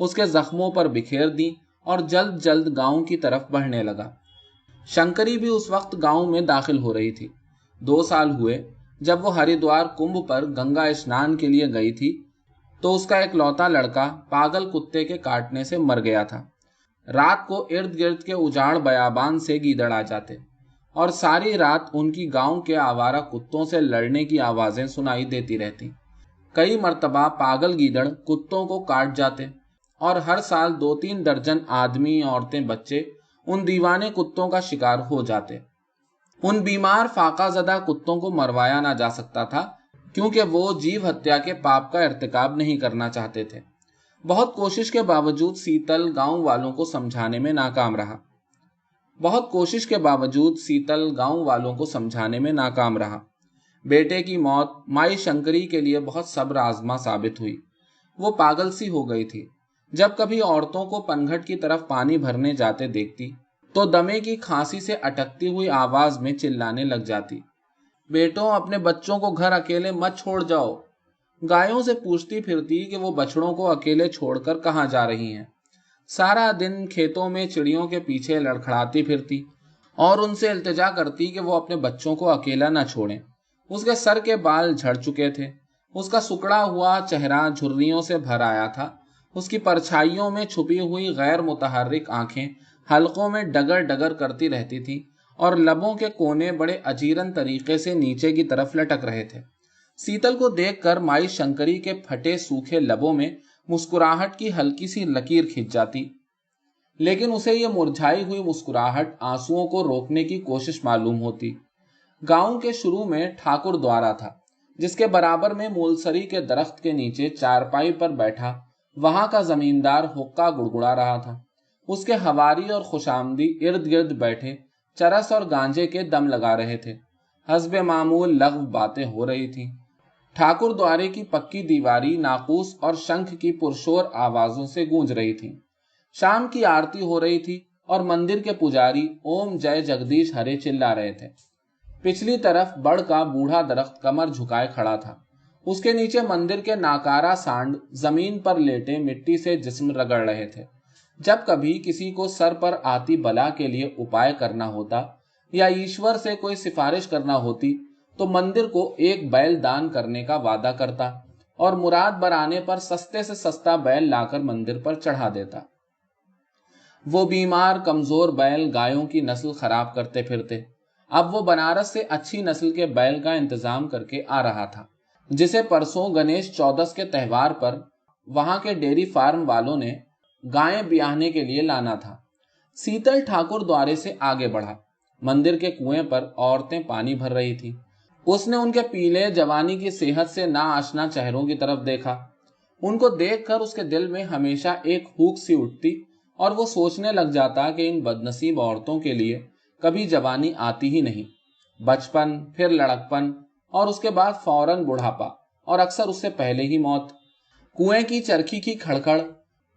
اس کے زخموں پر بکھیر دی اور جلد جلد گاؤں کی طرف بڑھنے لگا۔ شنکری بھی اس وقت گاؤں میں داخل ہو رہی تھی۔ 2 سال ہوئے جب وہ ہریدوار کنبھ پر گنگا اسنان کے لیے گئی تھی تو اس کا ایک لوتا لڑکا پاگل کتے کے کاٹنے سے مر گیا تھا۔ رات کو ارد گرد کے اجاڑ بیابان سے گیدڑ آ جاتے اور ساری رات ان کی گاؤں کے آوارہ کتوں سے لڑنے کی آوازیں سنائی دیتی رہتی۔ کئی مرتبہ پاگل گیدڑ کتوں کو کاٹ جاتے اور ہر سال 2-3 درجن آدمی، عورتیں، بچے ان دیوانے کتوں کا شکار ہو جاتے۔ ان بیمار فاقہ زدہ کتوں کو مروایا نہ جا سکتا تھا کیونکہ وہ جیو ہتیا کے پاپ کا ارتکاب نہیں کرنا چاہتے تھے۔ بہت کوشش کے باوجود سیتل گاؤں والوں کو سمجھانے میں ناکام رہا۔ بیٹے کی موت مائی شنکری کے لیے بہت صبر آزما ثابت ہوئی۔ وہ پاگل سی ہو گئی تھی۔ جب کبھی عورتوں کو پنگھٹ کی طرف پانی بھرنے جاتے دیکھتی تو دمے کی کھانسی سے اٹکتی ہوئی آواز میں چلانے لگ جاتی، بیٹوں اپنے بچوں کو گھر اکیلے مت چھوڑ جاؤ۔ گایوں سے پوچھتی پھرتی کہ وہ بچڑوں کو اکیلے چھوڑ کر کہاں جا رہی ہیں۔ سارا دن کھیتوں میں چڑیوں کے پیچھے لڑکھڑاتی پھرتی اور ان سے التجا کرتی کہ وہ اپنے بچوں کو اکیلا نہ چھوڑیں۔ اس کے سر کے بال جھڑ چکے تھے، اس کا سکڑا ہوا چہرہ جھریوں سے بھر آیا تھا، اس کی پرچھائیوں میں چھپی ہوئی غیر متحرک آنکھیں حلقوں میں ڈگر ڈگر کرتی رہتی تھی اور لبوں کے کونے بڑے اجیرن طریقے سے نیچے کی طرف لٹک رہے تھے۔ سیتل کو دیکھ کر مائی شنکری کے پھٹے سوکھے لبوں میں مسکراہٹ کی ہلکی سی لکیر کھنچ جاتی، لیکن اسے یہ مرجھائی ہوئی مسکراہٹ آنسوؤں کو روکنے کی کوشش معلوم ہوتی۔ گاؤں کے شروع میں ٹھاکر دوارا تھا جس کے برابر میں مولسری کے درخت کے نیچے چارپائی پر بیٹھا وہاں کا زمیندار حقہ گڑگڑا رہا تھا۔ اس کے ہواری اور خوشامدی ارد گرد بیٹھے چرس اور گانجے کے دم لگا رہے تھے۔ حسب معمول لغو باتیں ہو رہی تھی۔ ٹھاکر دوارے کی پکی دیواری ناقوس اور شنکھ کی پرشور آوازوں سے گونج رہی تھی۔ شام کی آرتی ہو رہی تھی اور مندر کے پجاری اوم جے جگدیش ہرے چلا رہے تھے۔ پچھلی طرف بڑ کا بوڑھا درخت کمر جھکائے کھڑا تھا۔ اس کے نیچے مندر کے ناکارہ سانڈ زمین پر لیٹے مٹی سے جسم رگڑ رہے تھے۔ جب کبھی کسی کو سر پر آتی بلا کے لیے اپائے کرنا ہوتا یا ایشور سے کوئی سفارش کرنا ہوتی تو مندر کو ایک بیل دان کرنے کا وعدہ کرتا اور مراد برانے پر سستے سے سستا بیل لا کر مندر پر چڑھا دیتا۔ وہ بیمار کمزور بیل گایوں کی نسل خراب کرتے پھرتے۔ اب وہ بنارس سے اچھی نسل کے بیل کا انتظام کر کے آ رہا تھا جسے پرسوں گنیش چودس کے تہوار پر وہاں کے ڈیری فارم والوں نے گائیں بیاہنے کے لیے لانا تھا۔ سیتل ٹھاکر دوارے سے آگے بڑھا۔ مندر کے کنویں پر عورتیں پانی بھر رہی تھی۔ اس نے ان کے پیلے جوانی کی صحت سے ناآشنا چہروں کی طرف دیکھا۔ ان کو دیکھ کر اس کے دل میں ہمیشہ ایک ہوک سی اٹھتی اور وہ سوچنے لگ جاتا کہ ان بدنصیب عورتوں کے لیے کبھی جوانی آتی ہی نہیں۔ بچپن، پھر لڑکپن اور اس کے بعد فوراً بڑھاپا اور اکثر اس سے پہلے ہی موت۔ کنویں کی چرخی کی کھڑکھڑ،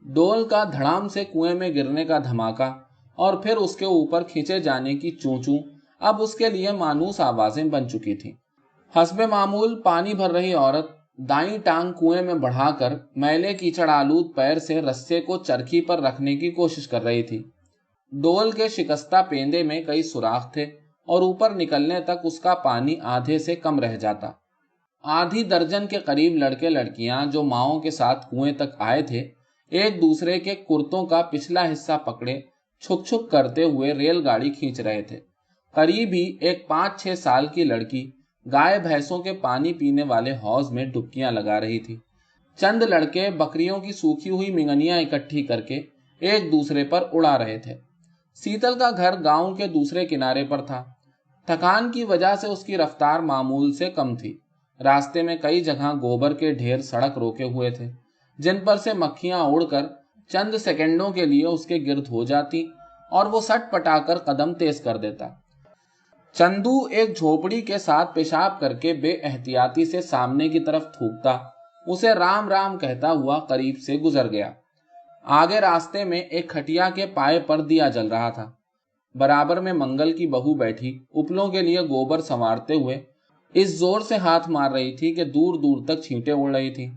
ڈول کا دھڑام سے کنویں میں گرنے کا دھماکہ اور پھر اس کے اوپر کھینچے جانے کی چوں چوں اب اس کے لیے مانوس آوازیں بن چکی تھیں۔ حسب معمول پانی بھر رہی عورت دائیں ٹانگ کنویں میں بڑھا کر میلے کیچڑ آلود پیر سے رسے کو چرخی پر رکھنے کی کوشش کر رہی تھی۔ ڈول کے شکستہ پیندے میں کئی سوراخ تھے اور اوپر نکلنے تک اس کا پانی آدھے سے کم رہ جاتا۔ آدھی درجن کے قریب لڑکے لڑکیاں جو ماؤں کے ساتھ کنویں تک آئے تھے ایک دوسرے کے کرتوں کا پچھلا حصہ پکڑے چھک چھک کرتے ہوئے ریل گاڑی کھینچ رہے تھے۔ قریب ہی ایک 5-6 سال کی لڑکی گائے بھینسوں کے پانی پینے والے حوض میں ڈبکیاں لگا رہی تھی۔ چند لڑکے بکریوں کی سوکھی ہوئی منگنیاں اکٹھی کر کے ایک دوسرے پر اڑا رہے تھے۔ سیتل کا گھر گاؤں کے دوسرے کنارے پر تھا۔ تھکان کی وجہ سے اس کی رفتار معمول سے کم تھی۔ راستے میں کئی جگہ گوبر کے ڈھیر سڑک روکے ہوئے تھے جن پر سے مکھیاں اڑ کر چند سیکنڈوں کے لیے اس کے گرد ہو جاتی اور وہ سٹ پٹا کر قدم تیز کر دیتا۔ چندو ایک جھوپڑی کے ساتھ پیشاب کر کے بے احتیاطی سے سامنے کی طرف تھوکتا اسے رام رام کہتا ہوا قریب سے گزر گیا۔ آگے راستے میں ایک کھٹیا کے پائے پر دیا جل رہا تھا۔ برابر میں منگل کی بہو بیٹھی اپلوں کے لیے گوبر سنوارتے ہوئے اس زور سے ہاتھ مار رہی تھی کہ دور دور تک چھینٹیں اڑ رہی تھی۔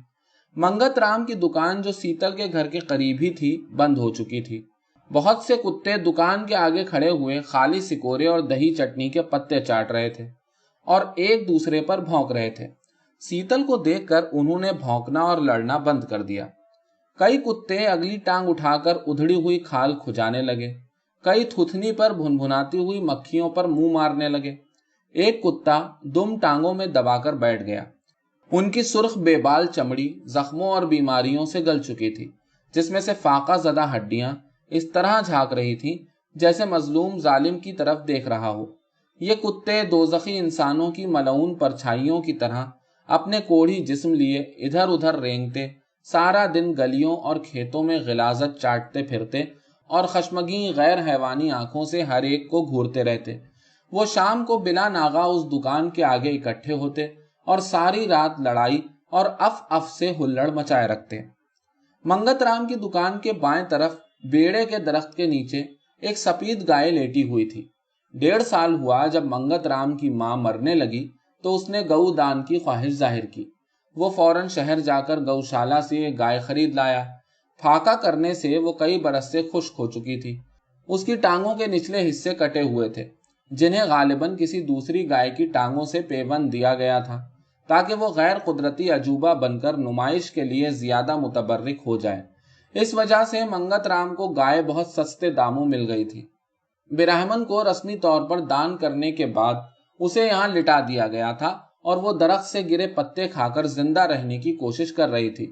منگت رام کی دکان جو سیتل کے گھر کے قریب ہی تھی بند ہو چکی تھی۔ بہت سے کتے دکان کے آگے کھڑے ہوئے خالی سکورے اور دہی چٹنی کے پتے چاٹ رہے تھے اور ایک دوسرے پر بھونک رہے تھے۔ سیتل کو دیکھ کر انہوں نے بھونکنا اور لڑنا بند کر دیا۔ کئی کتے اگلی ٹانگ اٹھا کر ادھڑی ہوئی کھال کھجانے لگے، کئی تھوتھنی پر بھنبھناتی ہوئی مکھیوں پر منہ مارنے لگے۔ ایک کتا دم ٹانگوں میں دبا کر بیٹھ گیا۔ ان کی سرخ بے بال چمڑی زخموں اور بیماریوں سے گل چکی تھی، جس میں سے فاقہ زدہ ہڈیاں اس طرح جھانک رہی تھیں جیسے مظلوم ظالم کی طرف دیکھ رہا ہو۔ یہ کتے دوزخی انسانوں کی ملعون پرچھائیوں کی طرح اپنے کوڑھی جسم لیے ادھر ادھر رینگتے، سارا دن گلیوں اور کھیتوں میں غلاظت چاٹتے پھرتے اور خشمگین غیر حیوانی آنکھوں سے ہر ایک کو گھورتے رہتے۔ وہ شام کو بلا ناغہ اس دکان کے آگے اکٹھے ہوتے اور ساری رات لڑائی اور اف اف سے ہلڑ مچائے رکھتے۔ منگت رام کی دکان کے بائیں طرف بیڑے کے درخت کے نیچے ایک سفید گائے لیٹی ہوئی تھی۔ 1.5 سال ہوا جب منگت رام کی ماں مرنے لگی تو اس نے گو دان کی خواہش ظاہر کی۔ وہ فوراً شہر جا کر گوشالہ سے ایک گائے خرید لایا۔ پھاکا کرنے سے وہ کئی برس سے خشک ہو چکی تھی۔ اس کی ٹانگوں کے نچلے حصے کٹے ہوئے تھے، جنہیں غالباً کسی دوسری گائے کی ٹانگوں سے پیوند دیا گیا تھا تاکہ وہ غیر قدرتی عجوبہ بن کر نمائش کے لیے زیادہ متبرک ہو جائے۔ اس وجہ سے منگت رام کو گائے بہت سستے داموں مل گئی تھی۔ برہمن کو رسمی طور پر دان کرنے کے بعد اسے یہاں لٹا دیا گیا تھا اور وہ درخت سے گرے پتے کھا کر زندہ رہنے کی کوشش کر رہی تھی۔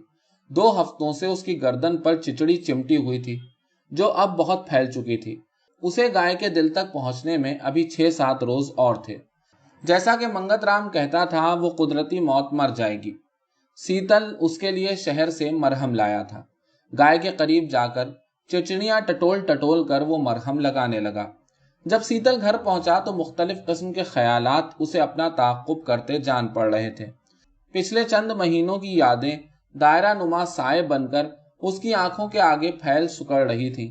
2 ہفتوں سے اس کی گردن پر چچڑی چمٹی ہوئی تھی جو اب بہت پھیل چکی تھی۔ اسے گائے کے دل تک پہنچنے میں ابھی 6-7 روز اور تھے۔ جیسا کہ منگت رام کہتا تھا وہ قدرتی موت مر جائے گی۔ سیتل اس کے لیے شہر سے مرہم لایا تھا۔ گائے کے قریب جا کر چچڑیاں ٹٹول ٹٹول کر وہ مرہم لگانے لگا۔ جب سیتل گھر پہنچا تو مختلف قسم کے خیالات اسے اپنا تعاقب کرتے جان پڑ رہے تھے۔ پچھلے چند مہینوں کی یادیں دائرہ نما سائے بن کر اس کی آنکھوں کے آگے پھیل سکڑ رہی تھی۔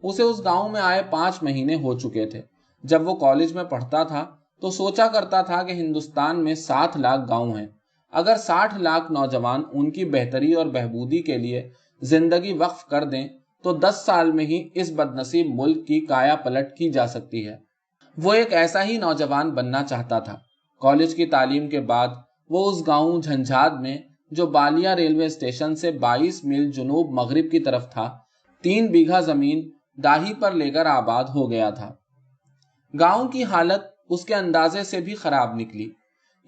اسے اس گاؤں میں آئے 5 مہینے ہو چکے تھے۔ جب وہ کالج میں پڑھتا تھا تو سوچا کرتا تھا کہ ہندوستان میں 7 لاکھ گاؤں ہیں۔ اگر 60 لاکھ نوجوان ان کی بہتری اور بہبودی کے لیے زندگی وقف کر دیں تو 10 سال میں ہی اس بدنصیب ملک کی کایا پلٹ کی جا سکتی ہے۔ وہ ایک ایسا ہی نوجوان بننا چاہتا تھا۔ کالج کی تعلیم کے بعد وہ اس گاؤں جھنجھاد میں جو بالیا ریلوے اسٹیشن سے 22 میل جنوب مغرب کی طرف تھا 3 بیگھہ زمین داہی پر لے کر آباد ہو گیا تھا۔ گاؤں کی حالت اس کے اندازے سے بھی خراب نکلی۔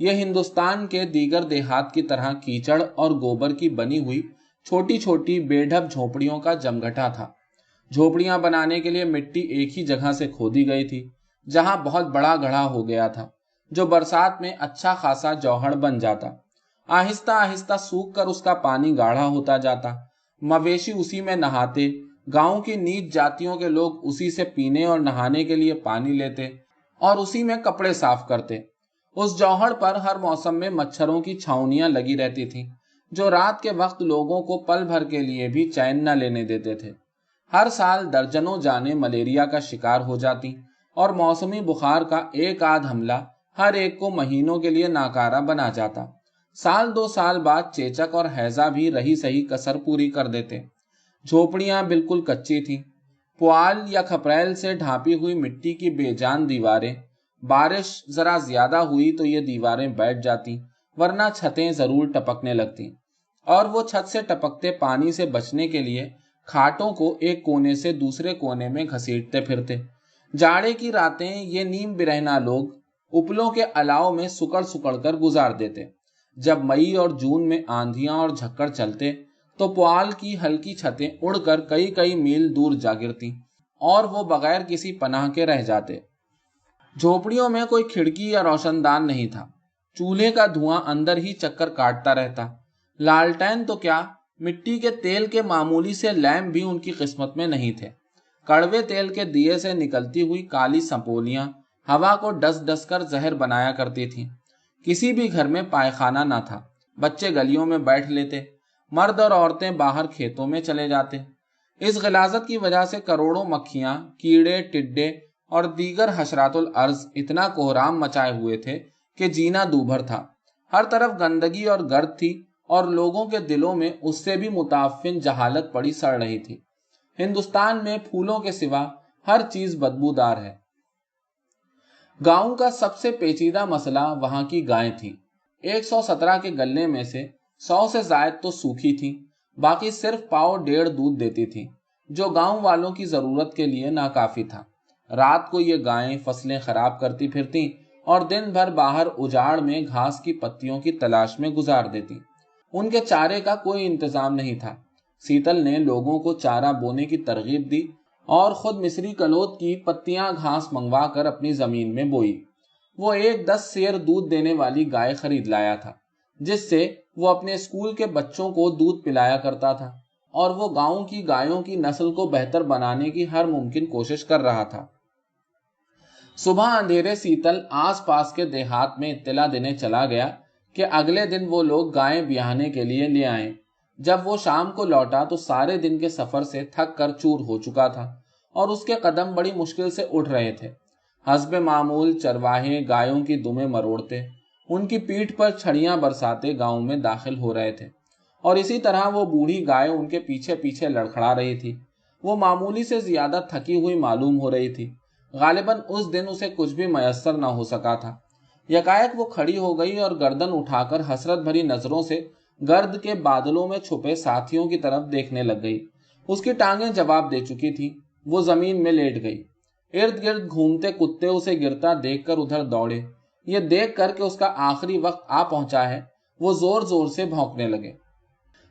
یہ ہندوستان کے دیگر دیہات کی طرح کیچڑ اور گوبر کی بنی ہوئی چھوٹی چھوٹی بے ڈھب جھونپڑیوں کا جمگھٹا تھا۔ جھونپڑیاں بنانے کے لیے مٹی ایک ہی جگہ سے کھودی گئی تھی جہاں بہت بڑا گڑھا ہو گیا تھا جو برسات میں اچھا خاصا جوہڑ بن جاتا۔ آہستہ آہستہ سوکھ کر اس کا پانی گاڑھا ہوتا جاتا۔ مویشی اسی میں نہاتے، گاؤں کی نیچ جاتیوں کے لوگ اسی سے پینے اور نہانے کے لیے پانی لیتے اور اسی میں کپڑے صاف کرتے۔ اس جوہڑ پر ہر موسم میں مچھروں کی چھاؤنیاں لگی رہتی تھیں جو رات کے وقت لوگوں کو پل بھر کے لیے بھی چین نہ لینے دیتے تھے۔ ہر سال درجنوں جانیں ملیریا کا شکار ہو جاتی اور موسمی بخار کا ایک آدھ حملہ ہر ایک کو مہینوں کے لیے ناکارہ بنا جاتا۔ 1-2 سال بعد چیچک اور ہیضہ بھی رہی سہی کسر پوری کر دیتے۔ جھونپڑیاں بالکل کچی تھیں۔ پوال یا کھپریل سے ڈھانپی ہوئی مٹی کی بے جان دیواریں، بارش ذرا زیادہ ہوئی تو یہ دیواریں بیٹھ جاتی ورنہ چھتیں ضرور ٹپکنے لگتی، اور وہ چھت سے ٹپکتے پانی سے بچنے کے لیے کھاٹوں کو ایک کونے سے دوسرے کونے میں گھسیٹتے پھرتے۔ جاڑے کی راتیں یہ نیم برہنہ لوگ اپلوں کے الاؤ میں سکڑ سکڑ کر گزار دیتے۔ جب مئی اور جون میں آندھیاں اور جھکڑ چلتے تو پوال کی ہلکی چھتیں اڑ کر کئی کئی میل دور جا گرتی اور وہ بغیر کسی پناہ کے رہ جاتے۔ جھونپڑیوں میں کوئی کھڑکی یا روشن دان نہیں تھا۔ چولہے کا دھواں اندر ہی چکر کاٹتا رہتا۔ لالٹین تو کیا، مٹی کے تیل کے معمولی سے لیمپ بھی ان کی قسمت میں نہیں تھے۔ کڑوے تیل کے دیے سے نکلتی ہوئی کالی سپولیاں ہوا کو ڈس ڈس کر زہر بنایا کرتی تھیں۔ کسی بھی گھر میں پائخانہ نہ تھا۔ بچے گلیوں میں بیٹھ لیتے، مرد اور عورتیں باہر کھیتوں میں چلے جاتے۔ اس غلاظت کی وجہ سے کروڑوں مکھیاں، کیڑے، ٹڈے اور دیگر حشرات الارض اتنا کوہرام مچائے ہوئے تھے کہ جینا دوبھر تھا۔ ہر طرف گندگی اور گرد تھی اور لوگوں کے دلوں میں اس سے بھی متعفن جہالت پڑی سڑ رہی تھی۔ ہندوستان میں پھولوں کے سوا ہر چیز بدبودار ہے۔ گاؤں کا سب سے پیچیدہ مسئلہ وہاں کی گائیں تھی۔ 117 کے گلے میں سے 100 سے زائد تو سوکھی تھی، باقی صرف پاؤ ڈیڑھ دودھ دیتی تھی، جو گاؤں والوں کی ضرورت کے لیے ناکافی تھا۔ رات کو یہ گائیں فصلیں خراب کرتی پھرتیں اور دن بھر باہر اجاڑ میں گھاس کی پتیوں کی تلاش میں گزار دیتی۔ ان کے چارے کا کوئی انتظام نہیں تھا۔ سیتل نے لوگوں کو چارہ بونے کی ترغیب دی اور خود مصری کلوت کی پتیاں گھاس منگوا کر اپنی زمین میں بوئی۔ وہ ایک 10 سیر دودھ دینے والی گائے خرید لایا تھا، جس سے وہ اپنے اسکول کے بچوں کو دودھ پلایا کرتا تھا، اور وہ گاؤں کی گایوں کی نسل کو بہتر بنانے کی ہر ممکن کوشش کر رہا تھا۔ صبح اندھیرے سیتل آس پاس کے دیہات میں اطلاع دینے چلا گیا کہ اگلے دن وہ لوگ گائیں بیاہنے کے لیے لے آئیں۔ جب وہ شام کو لوٹا تو سارے دن کے سفر سے تھک کر چور ہو چکا تھا اور اس کے قدم بڑی مشکل سے اٹھ رہے تھے۔ حسب معمول چرواہے گایوں کی دمیں مروڑتے، ان کی پیٹھ پر چھڑیاں برساتے گاؤں میں داخل ہو رہے تھے، اور اسی طرح وہ بوڑھی گائے ان کے پیچھے پیچھے لڑکھڑا رہی تھی۔ وہ معمولی سے زیادہ تھکی ہوئی معلوم ہو رہی تھی۔ غالباً اس دن اسے کچھ بھی میسر نہ ہو سکا تھا۔ یکایک وہ کھڑی ہو گئی اور گردن اٹھا کر حسرت بھری نظروں سے گرد کے بادلوں میں چھپے ساتھیوں کی طرف دیکھنے لگ گئی۔ اس کی ٹانگیں جواب دے چکی تھی۔ وہ زمین میں لیٹ گئی۔ ارد گرد گھومتے کتے اسے گرتا دیکھ کر ادھر دوڑے۔ یہ دیکھ کر کہ اس کا آخری وقت آ پہنچا ہے، وہ زور زور سے بھونکنے لگے،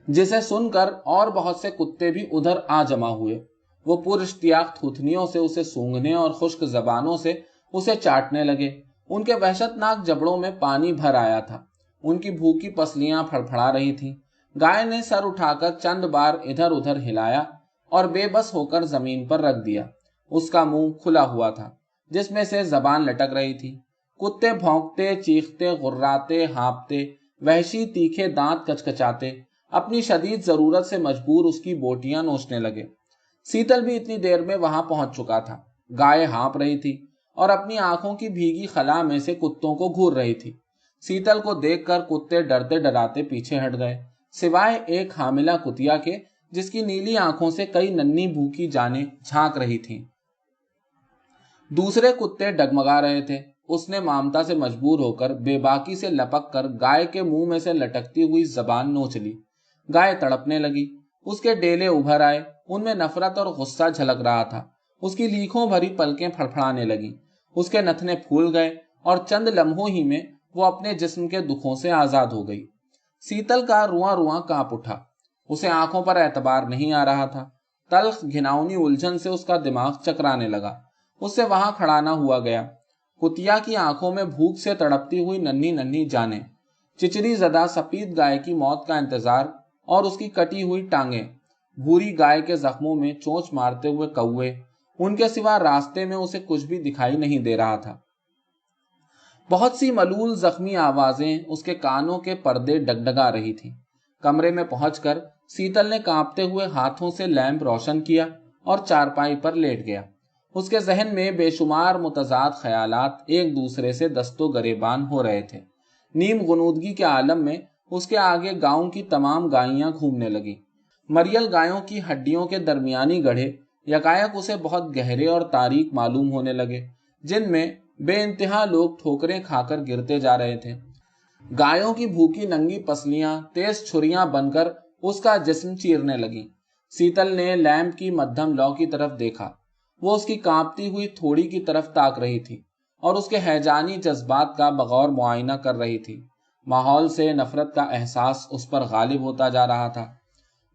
جسے سن کر اور بہت سے کتے بھی ادھر آ جمع ہوئے۔ وہ پر اشتیاق تھوتھنیوں سے اسے سونگھنے اور خشک زبانوں سے اسے چاٹنے لگے۔ ان کے وحشت ناک جبڑوں میں پانی بھر آیا تھا۔ ان کی بھوکی پسلیاں پھڑپھڑا رہی تھیں۔ گائے نے سر اٹھا کر چند بار ادھر ادھر ہلایا اور بے بس ہو کر زمین پر رکھ دیا۔ اس کا منہ کھلا ہوا تھا، جس میں سے زبان لٹک رہی تھی۔ کتے بھونکتے، چیختے، غراتے، ہانپتے، وحشی تیکھے دانت کچکچاتے، اپنی شدید ضرورت سے مجبور اس کی بوٹیاں نوچنے لگے۔ سیتل بھی اتنی دیر میں وہاں پہنچ چکا تھا۔ گائے ہانپ رہی تھی اور اپنی آنکھوں کی بھیگی خلا میں سے کتوں کو گھور رہی تھی۔ سیتل کو دیکھ کر کتے ڈرتے ڈراتے پیچھے ہٹ گئے، سوائے ایک حاملہ کتیا کے جس کی نیلی آنکھوں سے کئی ننھی بھوکی جانیں جھانک رہی تھیں۔ دوسرے کتے ڈگمگا رہے تھے۔ اس نے مامتا سے مجبور ہو کر بے باکی سے لپک کر گائے کے منہ میں سے لٹکتی ہوئی زبان نوچ لی۔ گائے تڑپنے لگی۔ اس کے ڈیلے ابھر آئے، ان میں نفرت اور غصہ جھلک رہا تھا۔ اس کی لیکھوں بھری پلکیں پھڑپھڑانے لگیں، اس کے نتنے پھول گئے اور چند لمحوں ہی میں وہ اپنے جسم کے دکھوں سے آزاد ہو گئی۔ سیتل کا رواں رواں کانپ اٹھا۔ اسے آنکھوں پر اعتبار نہیں آ رہا تھا۔ تلخ گھناؤنی الجھن سے اس کا دماغ چکرانے لگا۔ اس سے وہاں کھڑا نہ ہوا گیا۔ کتیا کی آنکھوں میں بھوک سے تڑپتی ہوئی ننھی ننھی جانیں، چچری زدہ سفید گائے کی موت کا انتظار اور اس کی کٹی ہوئی ٹانگیں، بھوری گائے کے زخموں میں چونچ مارتے ہوئے کوے، ان کے سوا راستے میں اسے کچھ بھی دکھائی نہیں دے رہا تھا۔ بہت سی ملول زخمی آوازیں اس کے کانوں کے پردے ڈگڈگا رہی تھیں۔ کمرے میں پہنچ کر سیتل نے کانپتے ہوئے ہاتھوں سے لیمپ روشن کیا اور چارپائی پر لیٹ گیا۔ اس کے ذہن میں بے شمار متضاد خیالات ایک دوسرے سے دست و گریبان ہو رہے تھے۔ نیم غنودگی کے عالم میں اس کے آگے گاؤں کی تمام گائیاں گھومنے لگیں۔ مریل گایوں کی ہڈیوں کے درمیانی گڑھے یکایک اسے بہت گہرے اور تاریک معلوم ہونے لگے، جن میں بے انتہا لوگ ٹھوکریں کھا کر گرتے جا رہے تھے۔ گایوں کی بھوکی ننگی پسلیاں تیز چھریاں بن کر اس کا جسم چیرنے لگیں۔ سیتل نے لیمپ کی مدھم لو کی طرف دیکھا۔ وہ اس کی کانپتی ہوئی تھوڑی کی طرف تاک رہی تھی اور اس کے ہیجانی جذبات کا بغور معائنہ کر رہی تھی۔ ماحول سے نفرت کا احساس اس پر غالب ہوتا جا رہا تھا۔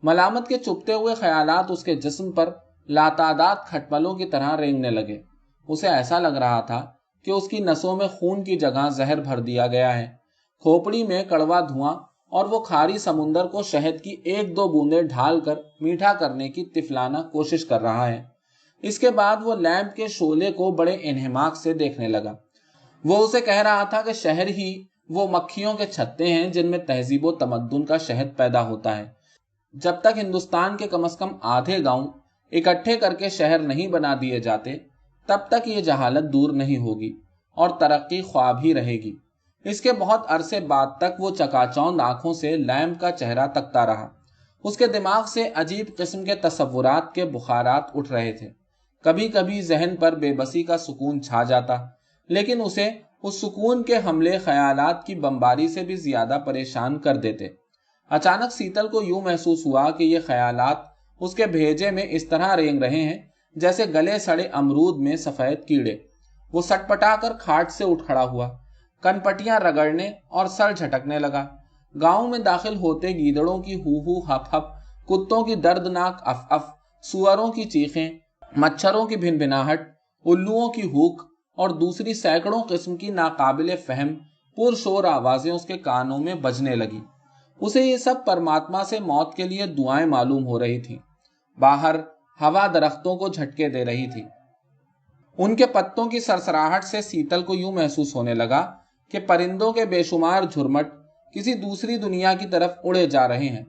ملامت کے چپتے ہوئے خیالات اس کے جسم پر لاتعداد کھٹملوں کی طرح رینگنے لگے۔ اسے ایسا لگ رہا تھا کہ اس کی نسوں میں خون کی جگہ زہر بھر دیا گیا ہے۔ کھوپڑی میں کڑوا دھواں اور وہ کھاری سمندر کو شہد کی ایک دو بوندیں ڈھال کر میٹھا کرنے کی طفلانہ کوشش کر رہا ہے۔ اس کے بعد وہ لیمپ کے شعلے کو بڑے انہماک سے دیکھنے لگا۔ وہ اسے کہہ رہا تھا کہ شہر ہی وہ مکھیوں کے چھتے ہیں جن میں تہذیب و تمدن کا شہد پیدا ہوتا ہے۔ جب تک ہندوستان کے کم از کم آدھے گاؤں اکٹھے کر کے شہر نہیں بنا دیے جاتے، تب تک یہ جہالت دور نہیں ہوگی اور ترقی خواب ہی رہے گی۔ اس کے بہت عرصے بعد تک وہ چکاچوند آنکھوں سے لیمپ کا چہرہ تکتا رہا۔ اس کے دماغ سے عجیب قسم کے تصورات کے بخارات اٹھ رہے تھے۔ کبھی کبھی ذہن پر بے بسی کا سکون چھا جاتا، لیکن اسے اس سکون کے حملے خیالات کی بمباری سے بھی زیادہ پریشان کر دیتے۔ اچانک سیتل کو یوں محسوس ہوا کہ یہ خیالات اس کے بھیجے میں اس طرح رینگ رہے ہیں جیسے گلے سڑے امرود میں سفید کیڑے۔ وہ سٹ پٹا کر کھاٹ سے اٹھ کھڑا ہوا، کن پٹیاں رگڑنے اور سر جھٹکنے لگا۔ گاؤں میں داخل ہوتے گیدڑوں کی ہو ہو ہپ ہپ، کتوں کی دردناک اف اف، سوروں کی چیخیں، مچھروں کی بھن بھناہٹ، الوؤں کی ہوک اور دوسری سینکڑوں قسم کی ناقابل فہم پرشور آوازیں اس کے کانوں میں بجنے لگی۔ اسے یہ سب پرماتما سے موت کے لیے دعائیں معلوم ہو رہی تھیں۔ باہر ہوا درختوں کو جھٹکے دے رہی تھی۔ ان کے پتوں کی سرسراہٹ سے سیتل کو یوں محسوس ہونے لگا کہ پرندوں کے بے شمار جھرمٹ کسی دوسری دنیا کی طرف اڑے جا رہے ہیں۔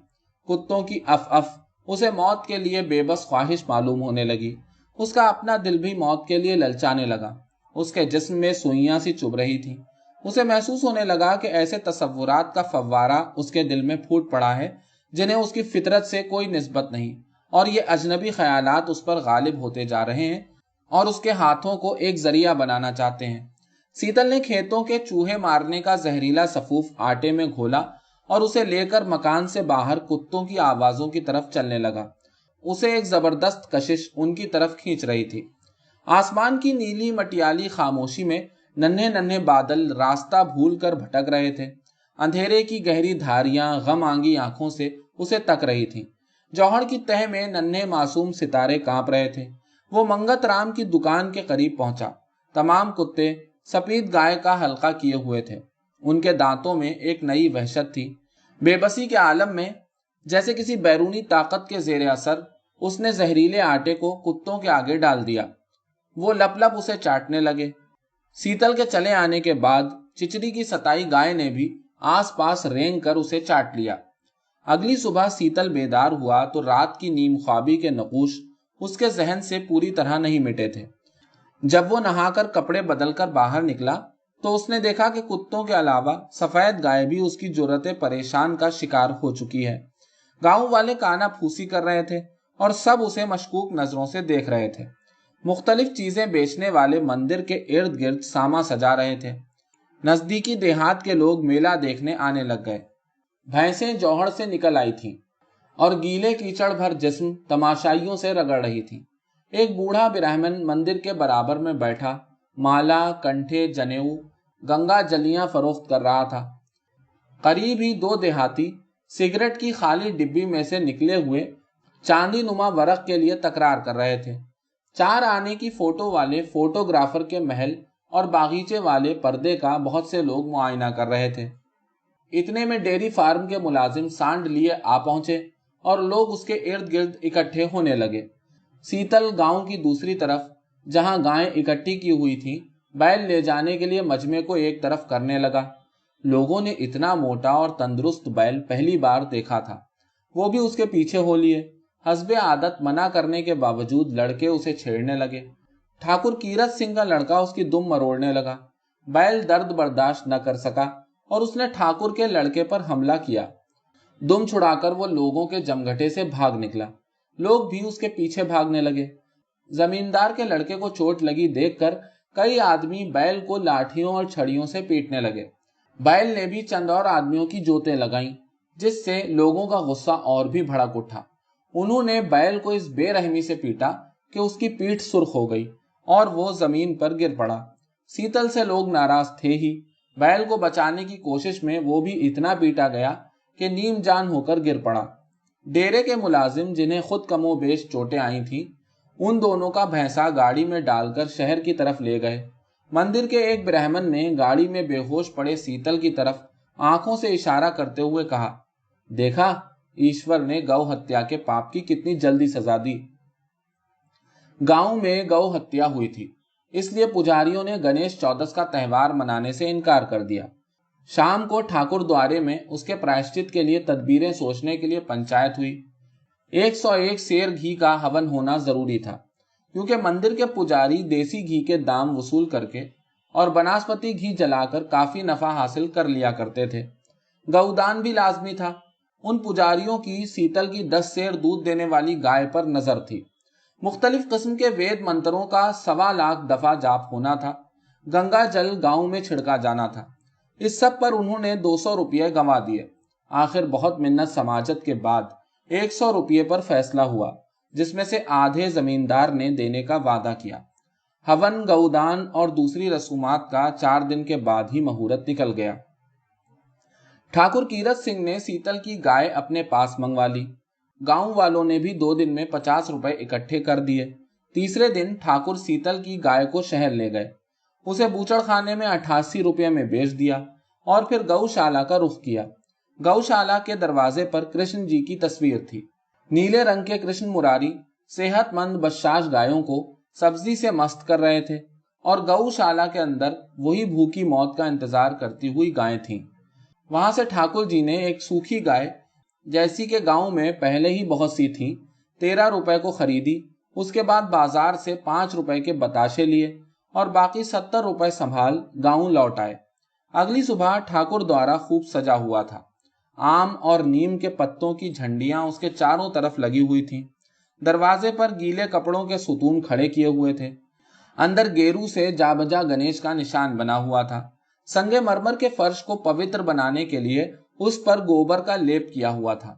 کتوں کی اف اف اسے موت کے لیے بے بس خواہش معلوم ہونے لگی۔ اس کا اپنا دل بھی موت کے لیے للچانے لگا۔ اس کے جسم میں سوئیاں سی چبھ رہی تھی۔ اسے محسوس ہونے لگا کہ ایسے تصورات کا فوارہ اس کے دل میں پھوٹ پڑا ہے جنہیں اس کی فطرت سے کوئی نسبت نہیں، اور یہ اجنبی خیالات اس پر غالب ہوتے جا رہے ہیں اور اس کے ہاتھوں کو ایک ذریعہ بنانا چاہتے ہیں۔ سیتل نے کھیتوں کے چوہے مارنے کا زہریلا سفوف آٹے میں گھولا اور اسے لے کر مکان سے باہر کتوں کی آوازوں کی طرف چلنے لگا۔ اسے ایک زبردست کشش ان کی طرف کھینچ رہی تھی۔ آسمان کی نیلی مٹیالی خاموشی میں ننھے ننھے بادل راستہ بھول کر بھٹک رہے تھے۔ اندھیرے کی گہری دھاریاں غم آنگی آنکھوں سے اسے تک رہی تھیں۔ جوہر کی تہ میں ننھے معصوم ستارے کانپ رہے تھے۔ وہ منگت رام کی دکان کے قریب پہنچا۔ تمام کتے سفید گائے کا حلقہ کیے ہوئے تھے۔ ان کے دانتوں میں ایک نئی وحشت تھی۔ بے بسی کے عالم میں جیسے کسی بیرونی طاقت کے زیر اثر اس نے زہریلے آٹے کو کتوں کے آگے ڈال دیا۔ وہ لپ لپ اسے چاٹنے لگے۔ سیتل کے چلے آنے کے بعد چچری کی ستائی گائے نے بھی آس پاس رینگ کر اسے چاٹ لیا۔ اگلی صبح سیتل بیدار ہوا تو رات کی نیم خوابی کے نقوش اس کے ذہن سے پوری طرح نہیں مٹے تھے۔ جب وہ نہا کر کپڑے بدل کر باہر نکلا تو اس نے دیکھا کہ کتوں کے علاوہ سفید گائے بھی اس کی جرأت پریشان کا شکار ہو چکی ہے۔ گاؤں والے کانا پھوسی کر رہے تھے اور سب اسے مشکوک نظروں سے دیکھ رہے تھے۔ مختلف چیزیں بیچنے والے مندر کے ارد گرد ساما سجا رہے تھے۔ نزدیکی دیہات کے لوگ میلہ دیکھنے آنے لگ گئے۔ بھینسیں جوہر سے نکل آئی تھیں اور گیلے کیچڑ بھر جسم تماشائیوں سے رگڑ رہی تھی۔ ایک بوڑھا برہمن مندر کے برابر میں بیٹھا مالا، کنٹھے، جنیو، گنگا جلیاں فروخت کر رہا تھا۔ قریب ہی دو دیہاتی سگریٹ کی خالی ڈبی میں سے نکلے ہوئے چاندی نما ورق کے لیے تکرار کر رہے تھے۔ 4 آنے کی فوٹو والے فوٹوگرافر کے محل اور باغیچے والے پردے کا بہت سے لوگ معائنہ کر رہے تھے۔ اتنے میں ڈیری فارم کے ملازم سانڈ لیے آ پہنچے اور لوگ اس کے ارد گرد اکٹھے ہونے لگے۔ سیتل گاؤں کی دوسری طرف جہاں گائیں اکٹھی کی ہوئی تھی بیل لے جانے کے لیے مجمع کو ایک طرف کرنے لگا۔ لوگوں نے اتنا موٹا اور تندرست بیل پہلی بار دیکھا تھا۔ وہ بھی اس کے پیچھے ہو لیے۔ حسب عادت منع کرنے کے باوجود لڑکے اسے چھیڑنے لگے۔ ٹھاکر کیرت سنگھ کا لڑکا اس کی دم مروڑنے لگا۔ بیل درد برداشت نہ کر سکا اور اس نے ٹھاکر کے لڑکے پر حملہ کیا۔ دم چھڑا کر وہ لوگوں کے جمگھٹے سے بھاگ نکلا۔ لوگ بھی اس کے پیچھے بھاگنے لگے۔ زمیندار کے لڑکے کو چوٹ لگی دیکھ کر کئی آدمی بیل کو لاٹھیوں اور چھڑیوں سے پیٹنے لگے۔ بیل نے بھی چند اور آدمیوں کی جوتیں لگائیں، جس سے لوگوں کا غصہ اور بھی بھڑک اٹھا۔ انہوں نے بیل کو اس بے رحمی سے پیٹا کہ اس کی پیٹھ سرخ ہو گئی اور وہ زمین پر گر پڑا۔ سیتل سے لوگ ناراض تھے ہی، بیل کو بچانے کی کوشش میں وہ بھی اتنا پیٹا گیا کہ نیم جان ہو کر گر پڑا۔ ڈیرے کے ملازم جنہیں خود کم و بیش چوٹیں آئی تھیں، ان دونوں کا بھینسا گاڑی میں ڈال کر شہر کی طرف لے گئے۔ مندر کے ایک برہمن نے گاڑی میں بے ہوش پڑے سیتل کی طرف آنکھوں سے اشارہ کرتے ہوئے کہا، دیکھا، ایشور نے گو ہتیا کے پاپ کی کتنی جلدی سزا دی۔ گاؤں میں گو ہتیا ہوئی تھی، اس لیے پجاریوں نے گنیش چودس کا تہوار منانے سے انکار کر دیا۔ شام کو ٹھاکر دوارے میں اس کے پرائشچت کے لیے تدبیریں سوچنے کے لیے پنچایت ہوئی۔ 101 سیر گھی کا ہون ہونا ضروری تھا، کیونکہ مندر کے پجاری دیسی گھی کے دام وصول کر کے اور بناسپتی گھی جلا کر کافی نفع حاصل کر لیا کرتے تھے۔ گودان بھی لازمی تھا۔ ان پجاریوں کی سیتل کی 10 سیر دودھ دینے والی گائے پر نظر تھی۔ مختلف قسم کے وید منتروں کا 1.25 دفعہ جاپ ہونا تھا۔ گنگا جل گاؤں میں چھڑکا جانا تھا۔ اس سب پر انہوں نے 200 روپے گنوا دیے۔ آخر بہت منت سماجت کے بعد 100 روپے پر فیصلہ ہوا، جس میں سے آدھے زمیندار نے دینے کا وعدہ کیا۔ ہون، گودان اور دوسری رسومات کا 4 دن کے بعد ہی مہورت نکل گیا۔ ٹھاکر کیرت سنگھ نے سیتل کی گائے اپنے پاس منگوا لی۔ گاؤں والوں نے بھی 2 دن میں 50 روپے اکٹھے کر دیے۔ تیسرے دن ٹھاکر سیتل کی گائے کو شہر لے گئے، اسے بوچڑ خانے میں 88 روپے میں بیچ دیا اور پھر گوشالہ کا رخ کیا۔ گوشالہ کے دروازے پر کرشن جی کی تصویر تھی۔ نیلے رنگ کے کرشن مراری صحت مند بشاش گایوں کو سبزی سے مست کر رہے تھے، اور گوشالہ کے اندر وہی بھوکی موت کا انتظار کرتی ہوئی گائیں تھیں۔ وہاں سے ٹھاکر جی نے ایک سوکھی گائے، جیسی کہ گاؤں میں پہلے ہی بہت سی تھیں، 13 روپے کو خریدی۔ اس کے بعد بازار سے 5 روپے کے بتاشے لیے اور باقی 70 روپے سنبھال گاؤں لوٹ آئے۔ اگلی صبح ٹھاکر دوارا خوب سجا ہوا تھا۔ آم اور نیم کے پتوں کی جھنڈیاں اس کے چاروں طرف لگی ہوئی تھیں۔ دروازے پر گیلے کپڑوں کے ستون کھڑے کیے ہوئے تھے۔ اندر گیرو سے جا بجا گنیش کا نشان بنا ہوا تھا۔ سنگے مرمر کے فرش کو پوتر بنانے کے لیے اس پر گوبر کا لیپ کیا ہوا تھا۔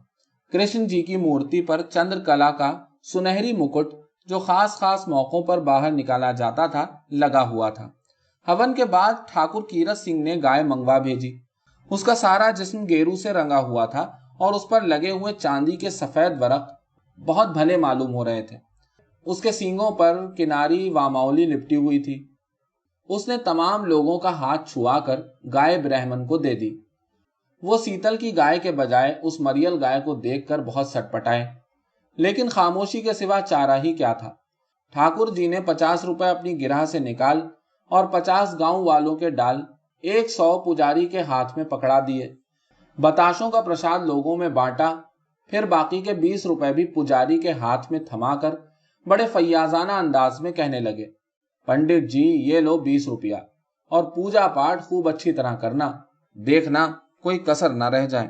کرشن جی کی مورتی پر چندر کلا کا سنہری مکٹ، جو خاص موقعوں پر باہر نکالا جاتا تھا، لگا ہوا تھا۔ ہون کے بعد ٹھاکر کیرت سنگھ نے گائے منگوا بھیجی۔ اس کا سارا جسم گیرو سے رنگا ہوا تھا اور اس پر لگے ہوئے چاندی کے سفید ورق بہت بھلے معلوم ہو رہے تھے۔ اس کے سینگوں پر کناری وامولی لپٹی ہوئی تھی۔ اس نے تمام لوگوں کا ہاتھ چھوا کر گائے برہمن کو دے دی۔ وہ سیتل کی گائے کے بجائے اس مریل گائے کو دیکھ کر بہت سٹ پٹائے، لیکن خاموشی کے سوا چارہ ہی کیا تھا۔ ٹھاکر جی نے 50 روپے اپنی گرہ سے نکال اور 50 گاؤں والوں کے ڈال 100 پجاری کے ہاتھ میں پکڑا دیے۔ بتاشوں کا پرساد لوگوں میں بانٹا، پھر باقی کے 20 روپے بھی پجاری کے ہاتھ میں تھما کر بڑے فیاضانہ انداز میں کہنے لگے، پنڈت جی یہ لو 20 روپیہ، اور پوجا پاٹ خوب اچھی طرح کرنا، دیکھنا کوئی کسر نہ رہ جائے۔